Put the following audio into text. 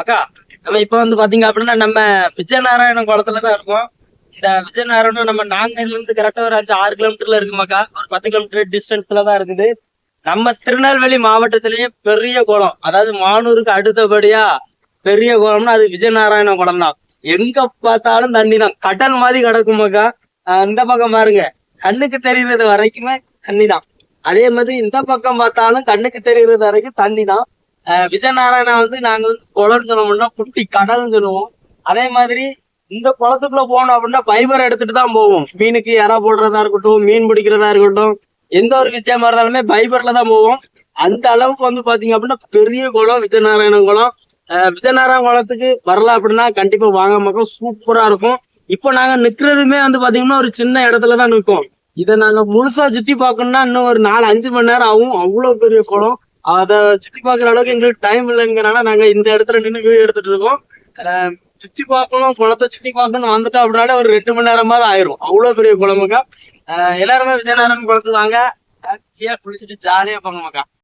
அக்கா நம்ம இப்ப பாத்தீங்க அப்படின்னா நம்ம விஜயநாராயணம் குளத்துலதான் இருக்கோம். இந்த விஜயநாராயணம் நம்ம நாங்குநேரில இருந்து கரெக்டா ஒரு 5-6 கிலோமீட்டர்ல இருக்குமாக்கா. ஒரு 10 கிலோமீட்டர் டிஸ்டன்ஸ்ல தான் இருக்குது. நம்ம திருநெல்வேலி மாவட்டத்திலேயே பெரிய குளம், அதாவது மானூருக்கு அடுத்தபடியா பெரிய குளம்னா அது விஜயநாராயண குளம் தான். எங்க பார்த்தாலும் தண்ணி தான், கடல் மாதிரி கிடக்குமாக்கா. இந்த பக்கம் பாருங்க, கண்ணுக்கு தெரிகிறது வரைக்குமே தண்ணி தான். அதே மாதிரி இந்த பக்கம் பார்த்தாலும் கண்ணுக்கு தெரிகிறது வரைக்கும் தண்ணி தான். விஜயநாராயணா நாங்க குளம்னு சொல்லுவோம்னா குட்டி கடல்னு சொல்லுவோம். அதே மாதிரி இந்த குளத்துக்குள்ள போனோம் அப்படின்னா பைபர் எடுத்துட்டு தான் போவோம். மீனுக்கு இறா போடுறதா இருக்கட்டும், மீன் பிடிக்கிறதா இருக்கட்டும், எந்த ஒரு விஷயமா இருந்தாலுமே பைபர்ல தான் போவோம். அந்த அளவுக்கு பாத்தீங்க அப்படின்னா பெரிய குளம் விஜயநாராயண குளம். விஜயநாராயண குளத்துக்கு வரல அப்படின்னா கண்டிப்பா வாங்க மக்கள், சூப்பரா இருக்கும். இப்போ நாங்க நிக்கிறதுமே பாத்தீங்கன்னா ஒரு சின்ன இடத்துலதான் நிற்கும். இதை நாங்க முழுசா சுத்தி பார்க்கணும்னா இன்னும் ஒரு 4-5 மணி நேரம் ஆகும். அவ்வளவு பெரிய குளம். அதை சுத்தி பாக்குற அளவுக்கு எங்களுக்கு டைம் இல்லைங்கிறனால நாங்க இந்த இடத்துல நின்று வீடியோ எடுத்துட்டு இருக்கோம். சுத்தி பார்க்கணும், குளத்தை சுத்தி பார்க்கணும் வந்துட்டோம் அப்படின்னாலே ஒரு 2 மணி நேரமாவது ஆயிரும். அவ்வளவு பெரிய குளமுக்கா. எல்லாருமே விஜயநாராயண குளத்துக்கு வாங்க, குளிச்சுட்டு ஜாலியா போங்க மக்கா.